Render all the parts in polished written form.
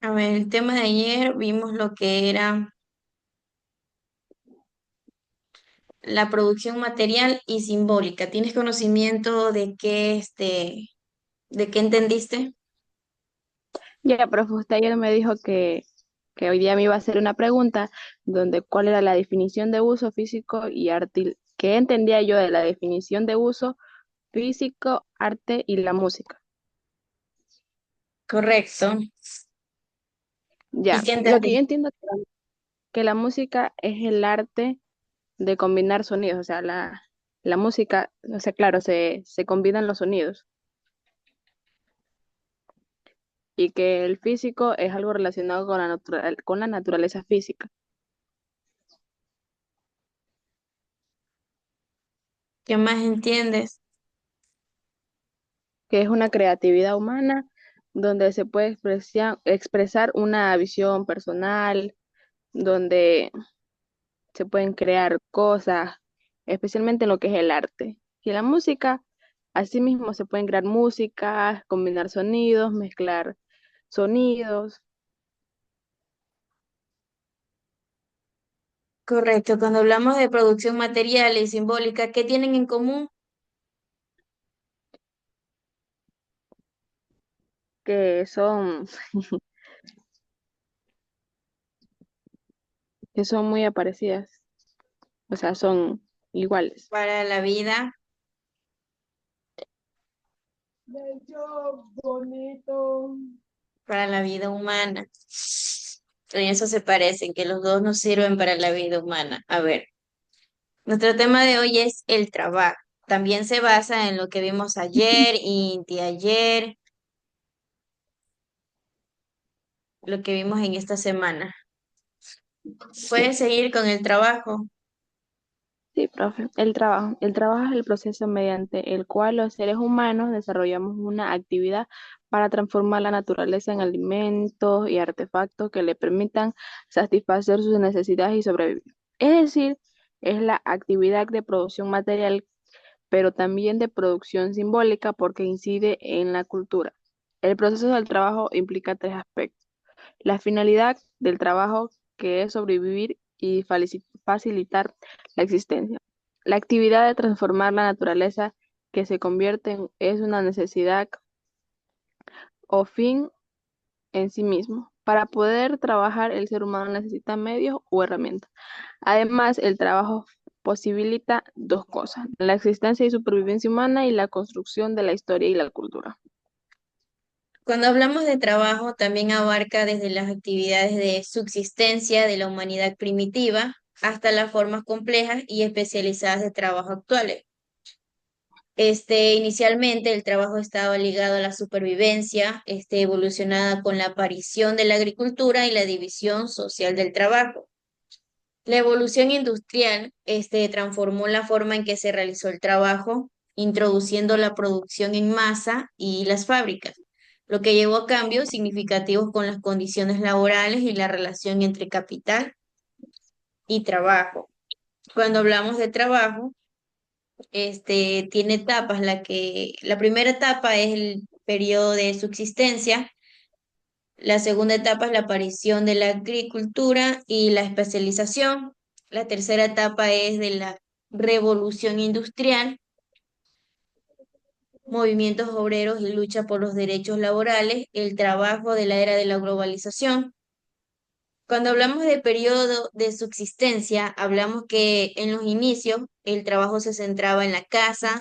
A ver, el tema de ayer vimos lo que era la producción material y simbólica. ¿Tienes conocimiento de de qué entendiste? Ya, profe, usted ayer me dijo que hoy día me iba a hacer una pregunta donde cuál era la definición de uso físico y arte. ¿Qué entendía yo de la definición de uso físico, arte y la música? Correcto. ¿Y Ya, qué lo que yo entendiste? entiendo que la música es el arte de combinar sonidos, o sea, la música, o sea, claro, se combinan los sonidos y que el físico es algo relacionado con con la naturaleza física, ¿Qué más entiendes? que es una creatividad humana donde se puede expresar una visión personal, donde se pueden crear cosas, especialmente en lo que es el arte. Y la música, asimismo se pueden crear músicas, combinar sonidos, mezclar sonidos, Correcto. Cuando hablamos de producción material y simbólica, ¿qué tienen en común? que son, que son muy aparecidas, o sea, son iguales. Para la vida, Bello, bonito. para la vida humana. En eso se parecen, que los dos nos sirven para la vida humana. A ver, nuestro tema de hoy es el trabajo. También se basa en lo que vimos ayer y de ayer, lo que vimos en esta semana. Sí, Puedes seguir con el trabajo. sí, profe. El trabajo. El trabajo es el proceso mediante el cual los seres humanos desarrollamos una actividad para transformar la naturaleza en alimentos y artefactos que le permitan satisfacer sus necesidades y sobrevivir. Es decir, es la actividad de producción material, pero también de producción simbólica porque incide en la cultura. El proceso del trabajo implica tres aspectos. La finalidad del trabajo, que es sobrevivir y facilitar la existencia. La actividad de transformar la naturaleza que se convierte es una necesidad o fin en sí mismo. Para poder trabajar, el ser humano necesita medios o herramientas. Además, el trabajo posibilita dos cosas, la existencia y supervivencia humana y la construcción de la historia y la cultura. Cuando hablamos de trabajo, también abarca desde las actividades de subsistencia de la humanidad primitiva hasta las formas complejas y especializadas de trabajo actuales. Inicialmente el trabajo estaba ligado a la supervivencia, evolucionada con la aparición de la agricultura y la división social del trabajo. La evolución industrial, transformó la forma en que se realizó el trabajo, introduciendo la producción en masa y las fábricas, lo que llevó a cambios significativos con las condiciones laborales y la relación entre capital y trabajo. Cuando hablamos de trabajo, tiene etapas, la primera etapa es el periodo de subsistencia, la segunda etapa es la aparición de la agricultura y la especialización, la tercera etapa es de la revolución industrial, movimientos obreros y lucha por los derechos laborales, el trabajo de la era de la globalización. Cuando hablamos de periodo de subsistencia, hablamos que en los inicios el trabajo se centraba en la casa,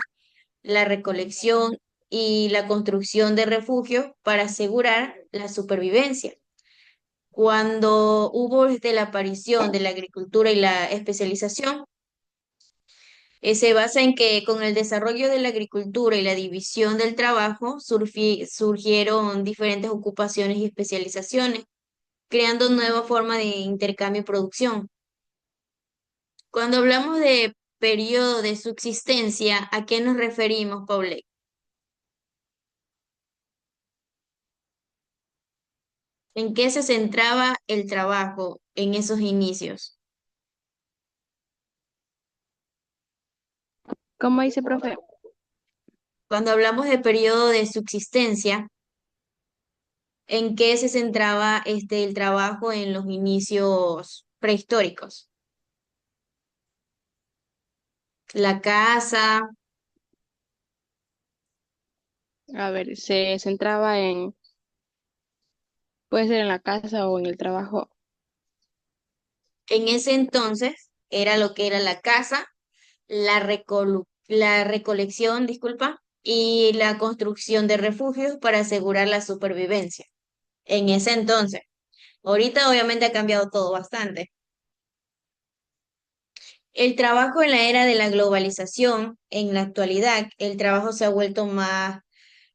la recolección y la construcción de refugios para asegurar la supervivencia. Cuando hubo la aparición de la agricultura y la especialización, se basa en que con el desarrollo de la agricultura y la división del trabajo surgieron diferentes ocupaciones y especializaciones, creando nuevas formas de intercambio y producción. Cuando hablamos de periodo de subsistencia, ¿a qué nos referimos, Paulette? ¿En qué se centraba el trabajo en esos inicios? ¿Cómo dice, profe? Cuando hablamos de periodo de subsistencia, ¿En qué se centraba el trabajo en los inicios prehistóricos? La caza, A ver, se centraba en, puede ser en la casa o en el trabajo. en ese entonces era lo que era la caza, la recolección, disculpa, y la construcción de refugios para asegurar la supervivencia. En ese entonces. Ahorita obviamente ha cambiado todo bastante. El trabajo en la era de la globalización, en la actualidad, el trabajo se ha vuelto más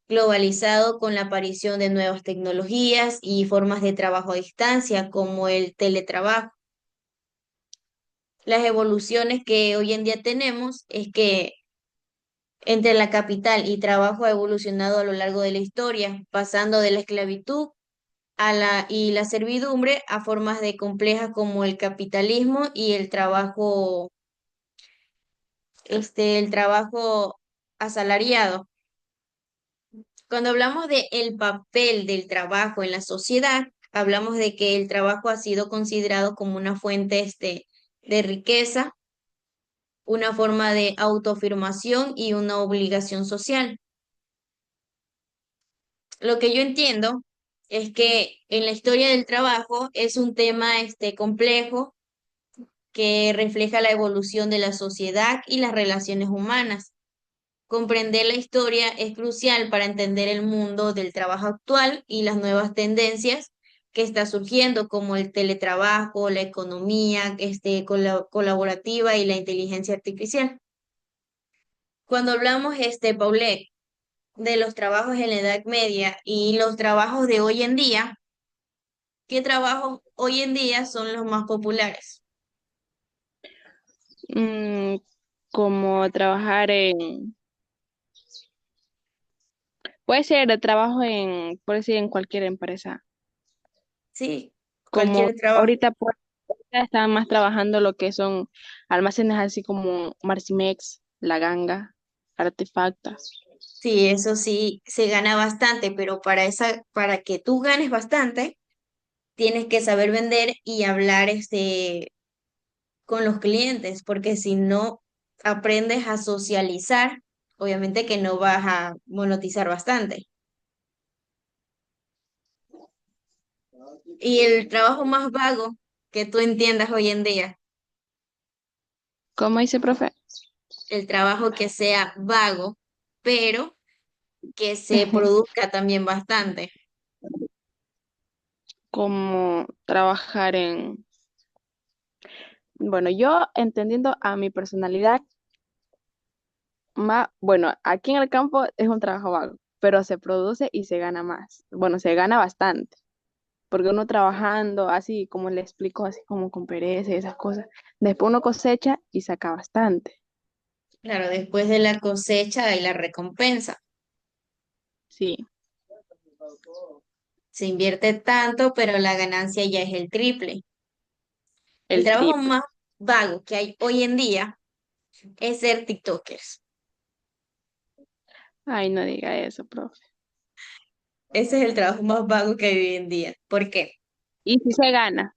globalizado con la aparición de nuevas tecnologías y formas de trabajo a distancia, como el teletrabajo. Las evoluciones que hoy en día tenemos es que entre la capital y trabajo ha evolucionado a lo largo de la historia, pasando de la esclavitud y la servidumbre a formas de complejas como el capitalismo y el trabajo asalariado. Cuando hablamos de el papel del trabajo en la sociedad, hablamos de que el trabajo ha sido considerado como una fuente de riqueza, una forma de autoafirmación y una obligación social. Lo que yo entiendo es que en la historia del trabajo es un tema complejo que refleja la evolución de la sociedad y las relaciones humanas. Comprender la historia es crucial para entender el mundo del trabajo actual y las nuevas tendencias que está surgiendo, como el teletrabajo, la economía colaborativa y la inteligencia artificial. Cuando hablamos, Paulette, de los trabajos en la Edad Media y los trabajos de hoy en día, ¿qué trabajos hoy en día son los más populares? Mm, como trabajar en, puede ser de trabajo en, puede ser en cualquier empresa. Sí, Como cualquier trabajo. ahorita pues ahorita están más trabajando lo que son almacenes así como Marcimex, La Ganga, Artefactas. Sí, eso sí, se gana bastante, pero para que tú ganes bastante, tienes que saber vender y hablar con los clientes, porque si no aprendes a socializar, obviamente que no vas a monetizar bastante. Y el trabajo más vago que tú entiendas hoy en día, ¿Cómo dice, profe? el trabajo que sea vago, pero que se produzca también bastante. Como trabajar en, bueno, yo entendiendo a mi personalidad, más, bueno, aquí en el campo es un trabajo vago, pero se produce y se gana más. Bueno, se gana bastante, porque uno trabajando así, como le explico, así como con pereza y esas cosas, después uno cosecha y saca bastante. Claro, después de la cosecha y la recompensa. Sí, Se invierte tanto, pero la ganancia ya es el triple. El el trabajo triple. más vago que hay hoy en día es ser TikTokers. Ay, no diga eso, profe. Ese es el trabajo más vago que hay hoy en día. ¿Por qué? Y si se gana,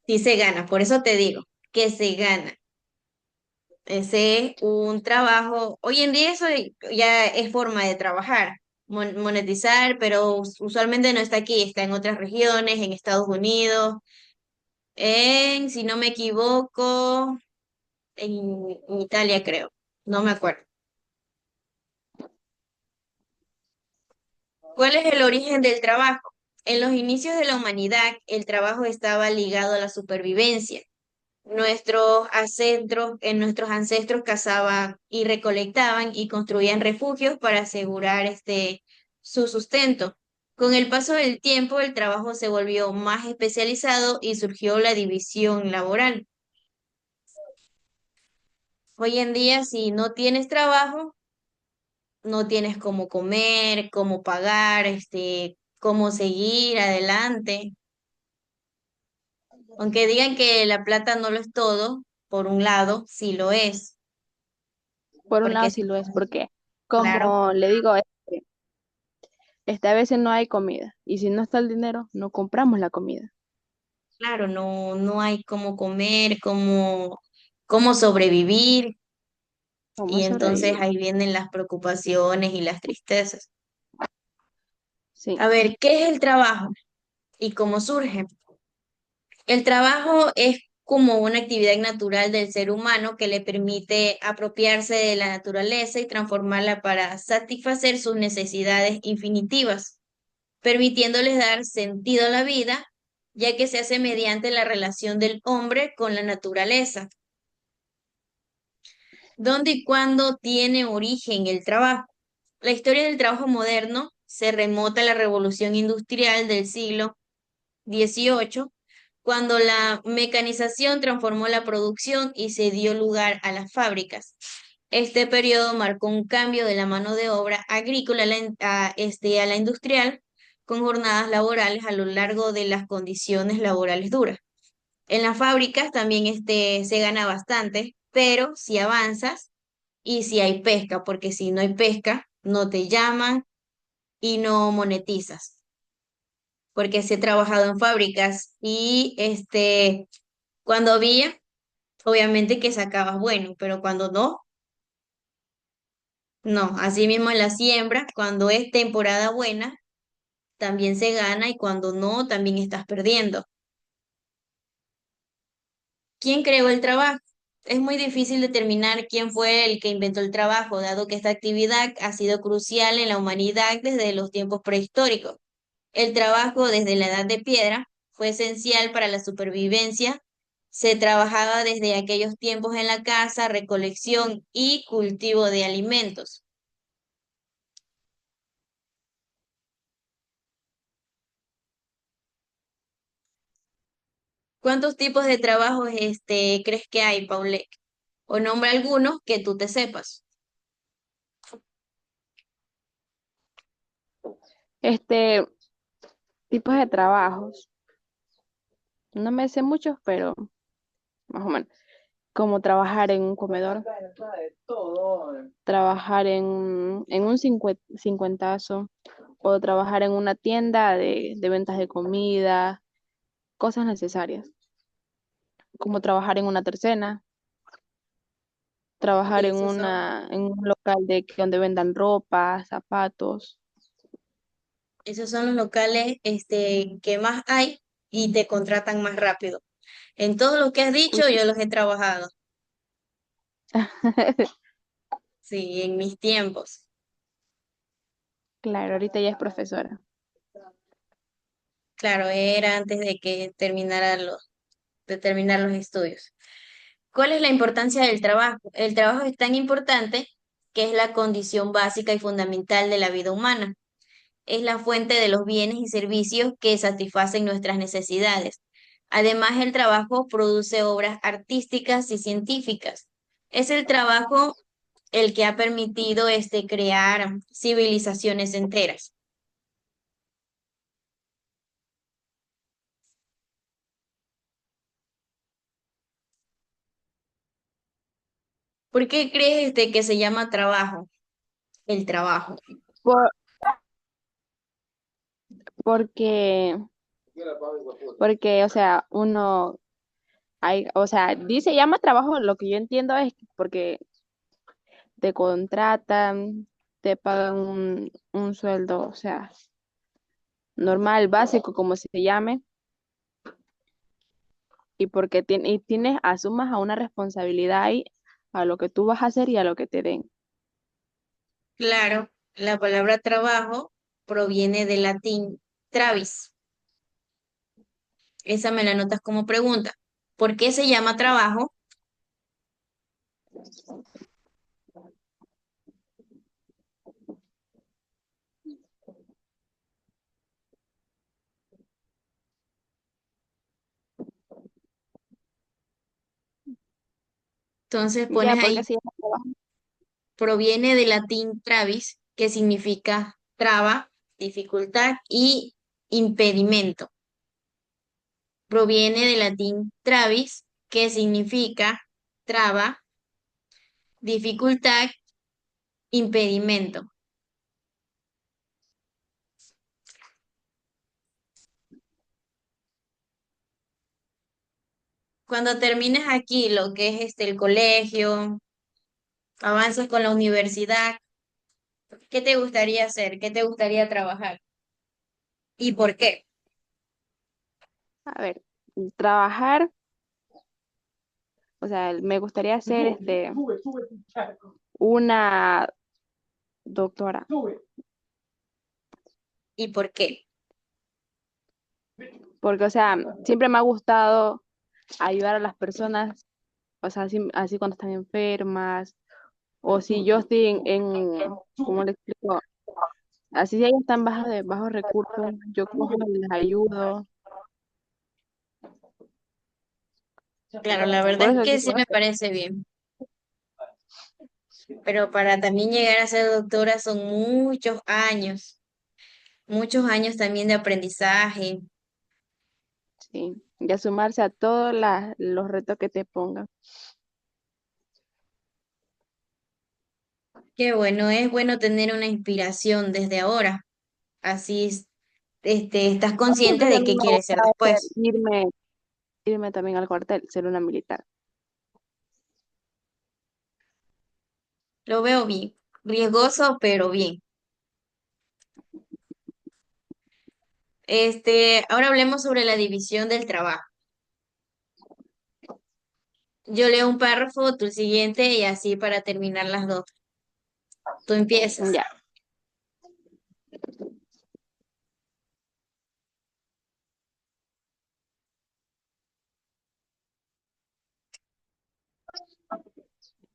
Sí se gana, por eso te digo que se gana. Ese es un trabajo, hoy en día eso ya es forma de trabajar, monetizar, pero usualmente no está aquí, está en otras regiones, en Estados Unidos, si no me equivoco, en Italia creo, no me acuerdo. ¿Cuál es el origen del trabajo? En los inicios de la humanidad, el trabajo estaba ligado a la supervivencia. Nuestros ancestros cazaban y recolectaban y construían refugios para asegurar su sustento. Con el paso del tiempo, el trabajo se volvió más especializado y surgió la división laboral. Hoy en día, si no tienes trabajo, no tienes cómo comer, cómo pagar, cómo seguir adelante. Aunque digan que la plata no lo es todo, por un lado, sí lo es, por un lado porque sí lo es, porque claro, como le digo, A veces no hay comida y si no está el dinero, no compramos la comida. Claro, no, no hay cómo comer, cómo sobrevivir, y ¿Cómo entonces sobrevivir? ahí vienen las preocupaciones y las tristezas. Sí, A ver, ¿qué es el trabajo y cómo surge? El trabajo es como una actividad natural del ser humano que le permite apropiarse de la naturaleza y transformarla para satisfacer sus necesidades infinitivas, permitiéndoles dar sentido a la vida, ya que se hace mediante la relación del hombre con la naturaleza. ¿Dónde y cuándo tiene origen el trabajo? La historia del trabajo moderno se remota a la revolución industrial del siglo XVIII, cuando la mecanización transformó la producción y se dio lugar a las fábricas. Este periodo marcó un cambio de la mano de obra agrícola a la industrial, con jornadas laborales a lo largo de las condiciones laborales duras. En las fábricas también se gana bastante, pero si avanzas y si hay pesca, porque si no hay pesca, no te llaman y no monetizas, porque sí he trabajado en fábricas y cuando había, obviamente que sacabas bueno, pero cuando no, no. Así mismo en la siembra, cuando es temporada buena, también se gana y cuando no, también estás perdiendo. ¿Quién creó el trabajo? Es muy difícil determinar quién fue el que inventó el trabajo, dado que esta actividad ha sido crucial en la humanidad desde los tiempos prehistóricos. El trabajo desde la Edad de Piedra fue esencial para la supervivencia. Se trabajaba desde aquellos tiempos en la caza, recolección y cultivo de alimentos. ¿Cuántos tipos de trabajos crees que hay, Paulette? O nombra algunos que tú te sepas. este tipos de trabajos. No me sé muchos, pero más o menos. Como trabajar en un comedor, trabajar en un cincuentazo, o trabajar en una tienda de ventas de comida, cosas necesarias, como trabajar en una tercena, trabajar Sí, en en un local donde vendan ropa, zapatos. esos son los locales que más hay y te contratan más rápido. En todo lo que has Uy, dicho, sí. yo los he trabajado. Sí, en mis tiempos. Claro, ahorita ya es profesora. Claro, era antes de que de terminar los estudios. ¿Cuál es la importancia del trabajo? El trabajo es tan importante que es la condición básica y fundamental de la vida humana. Es la fuente de los bienes y servicios que satisfacen nuestras necesidades. Además, el trabajo produce obras artísticas y científicas. Es el trabajo el que ha permitido crear civilizaciones enteras. ¿Por qué crees que se llama trabajo? El trabajo. Por- porque, o sea, o sea, dice llama trabajo, lo que yo entiendo es porque te contratan, te pagan un sueldo, o sea, normal, básico, como se llame, y porque tienes, asumas a una responsabilidad ahí, a lo que tú vas a hacer y a lo que te den. Claro, la palabra trabajo proviene del latín travis. Esa me la notas como pregunta. ¿Por qué se llama trabajo? Entonces Ya, pones porque ahí, se llama trabajo. proviene del latín travis, que significa traba, dificultad y impedimento. Proviene del latín travis, que significa traba, dificultad, impedimento. cuando termines aquí lo que es el colegio, avances con la universidad, ¿qué te gustaría hacer? ¿Qué te gustaría trabajar? ¿Y por qué? A ver, trabajar, o sea, me gustaría ser una doctora, ¿Y por qué? porque, o sea, siempre me ha gustado ayudar a las personas, o sea, así cuando están enfermas, o si yo estoy ¿cómo le explico? Así si ellos están bajos recursos, yo cojo y les ayudo. Claro, la verdad Por es eso que sí quisiera me hacer. parece bien, pero para también llegar a ser doctora son muchos años también de aprendizaje. Sí, y a sumarse a todos los retos que te pongan. Qué bueno, es bueno tener una inspiración desde ahora, así estás Entonces, consciente a de mí qué me quieres gusta ser después. irme también al cuartel, ser una militar. Lo veo bien, riesgoso, pero bien. Ahora hablemos sobre la división del trabajo. Yo leo un párrafo, tú el siguiente y así para terminar las dos. Tú empiezas. Ya.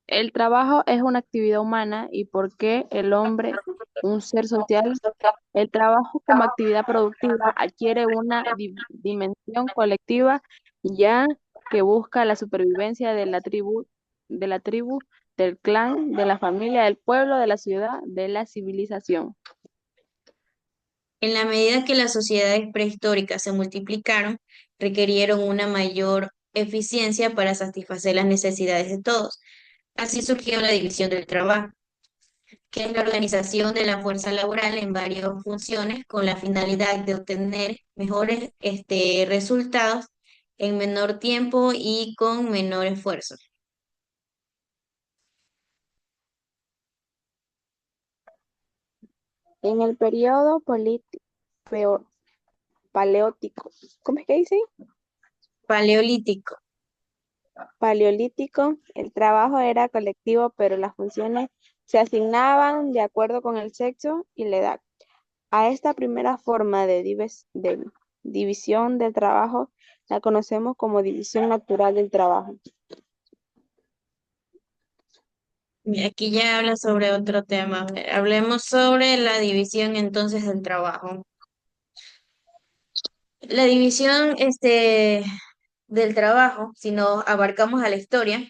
El trabajo es una actividad humana y por qué el hombre, un ser social, el trabajo como actividad productiva adquiere una dimensión colectiva ya que busca la supervivencia de la tribu, del clan, de la familia, del pueblo, de la ciudad, de la civilización. En la medida que las sociedades prehistóricas se multiplicaron, requirieron una mayor eficiencia para satisfacer las necesidades de todos. Así surgió la división del trabajo, que es la organización de la fuerza laboral en varias funciones con la finalidad de obtener mejores resultados en menor tiempo y con menor esfuerzo. En el periodo paleótico, ¿cómo es que dice? Paleolítico. Paleolítico, el trabajo era colectivo, pero las funciones se asignaban de acuerdo con el sexo y la edad. A esta primera forma de división del trabajo la conocemos como división natural del trabajo. Y aquí ya habla sobre otro tema. A ver, hablemos sobre la división entonces del trabajo. La división del trabajo, si nos abarcamos a la historia,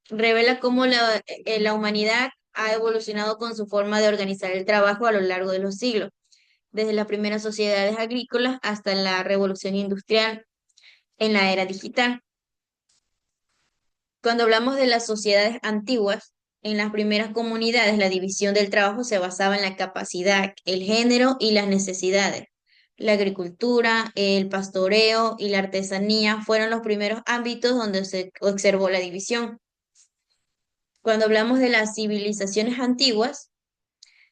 revela cómo la humanidad ha evolucionado con su forma de organizar el trabajo a lo largo de los siglos, desde las primeras sociedades agrícolas hasta la revolución industrial en la era digital. Cuando hablamos de las sociedades antiguas, en las primeras comunidades la división del trabajo se basaba en la capacidad, el género y las necesidades. La agricultura, el pastoreo y la artesanía fueron los primeros ámbitos donde se observó la división. Cuando hablamos de las civilizaciones antiguas,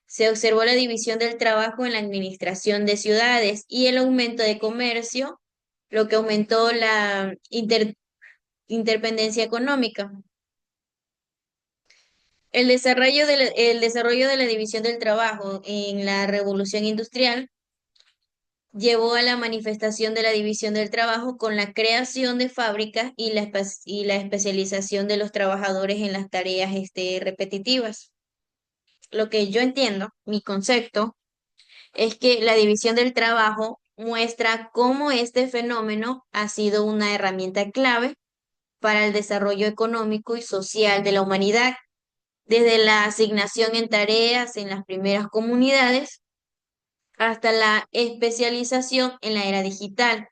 se observó la división del trabajo en la administración de ciudades y el aumento de comercio, lo que aumentó la interdependencia económica. El desarrollo de la división del trabajo en la revolución industrial llevó a la manifestación de la división del trabajo con la creación de fábricas y y la especialización de los trabajadores en las tareas repetitivas. Lo que yo entiendo, mi concepto, es que la división del trabajo muestra cómo este fenómeno ha sido una herramienta clave para el desarrollo económico y social de la humanidad desde la asignación en tareas en las primeras comunidades hasta la especialización en la era digital.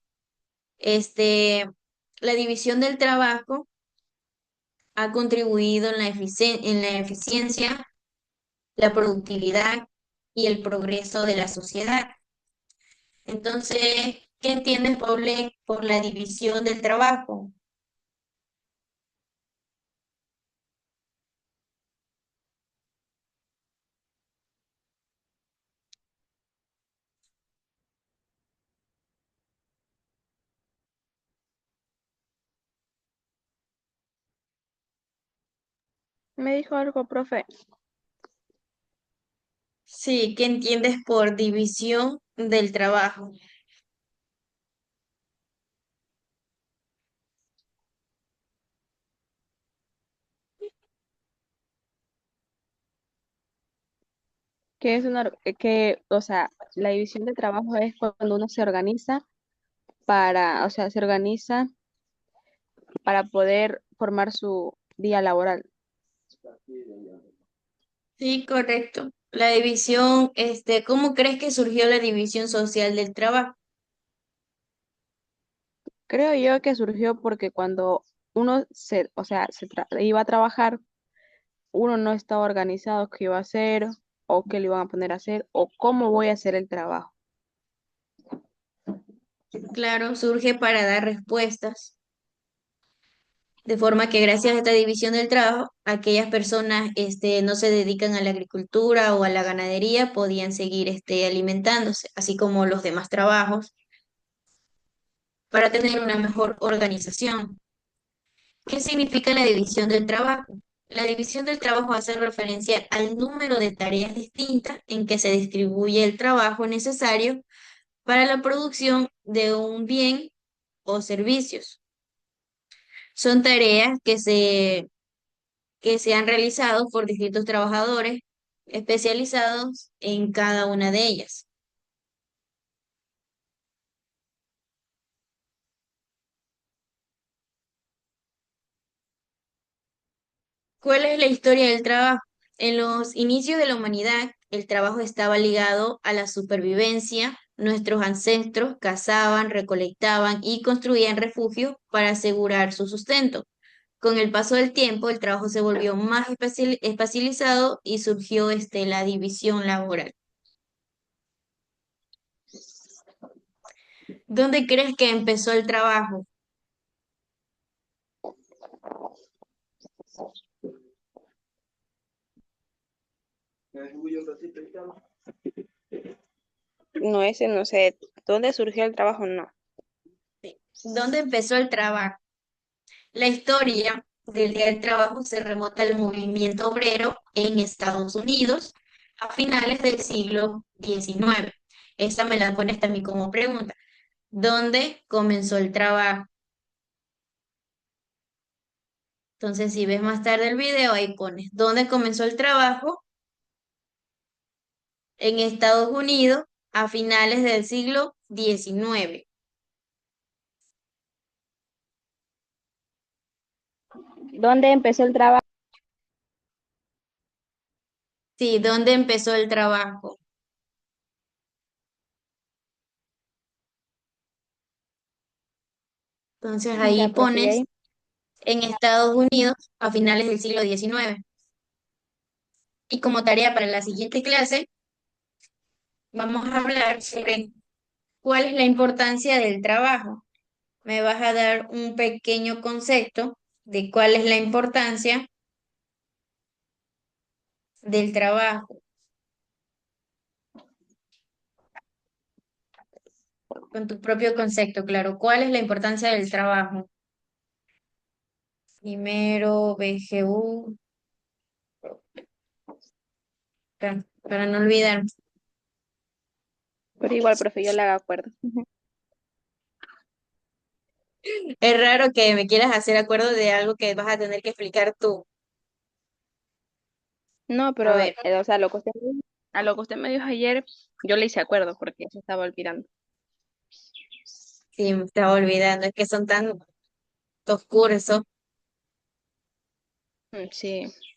Este, la división del trabajo ha contribuido en en la eficiencia, la productividad y el progreso de la sociedad. Entonces, ¿qué entiendes, Paule, por la división del trabajo? Me dijo algo, profe. Sí, ¿qué entiendes por división del trabajo? Que es o sea, la división de trabajo es cuando uno se organiza para, o sea, se organiza para poder formar su día laboral. Sí, correcto. La división, ¿cómo crees que surgió la división social del trabajo? Creo yo que surgió porque cuando uno o sea, iba a trabajar, uno no estaba organizado qué iba a hacer o qué le iban a poner a hacer o cómo voy a hacer el trabajo. Claro, surge para dar respuestas, de forma que gracias a esta división del trabajo, aquellas personas, no se dedican a la agricultura o a la ganadería, podían seguir, alimentándose, así como los demás trabajos, para tener una mejor organización. ¿Qué significa la división del trabajo? La división del trabajo hace referencia al número de tareas distintas en que se distribuye el trabajo necesario para la producción de un bien o servicios. Son tareas que se han realizado por distintos trabajadores especializados en cada una de ellas. ¿Cuál es la historia del trabajo? En los inicios de la humanidad, el trabajo estaba ligado a la supervivencia. Nuestros ancestros cazaban, recolectaban y construían refugios para asegurar su sustento. Con el paso del tiempo, el trabajo se volvió más especializado y surgió, la división laboral. ¿Dónde crees que empezó el trabajo? No, ese no sé. ¿Dónde surgió el trabajo? No. ¿Dónde empezó el trabajo? La historia del Día del Trabajo se remonta al movimiento obrero en Estados Unidos a finales del siglo XIX. Esta me la pones también como pregunta. ¿Dónde comenzó el trabajo? Entonces, si ves más tarde el video, ahí pones ¿dónde comenzó el trabajo? En Estados Unidos a finales del siglo XIX. ¿Dónde empezó el trabajo? Sí, ¿dónde empezó el trabajo? Entonces Ya, ahí profe, ¿y ahí? pones en Estados Unidos a finales del siglo XIX. Y como tarea para la siguiente clase, vamos a hablar sobre cuál es la importancia del trabajo. Me vas a dar un pequeño concepto de cuál es la importancia del trabajo, con tu propio concepto, claro. ¿Cuál es la importancia del trabajo? Primero, BGU, para no olvidar. Pero igual, profe, yo le hago acuerdo. Es raro que me quieras hacer acuerdo de algo que vas a tener que explicar tú. No, A pero, ver, o sea, a lo que usted me dijo ayer, yo le hice acuerdo porque se estaba olvidando. si me estaba olvidando, es que son tan oscuros. Sí.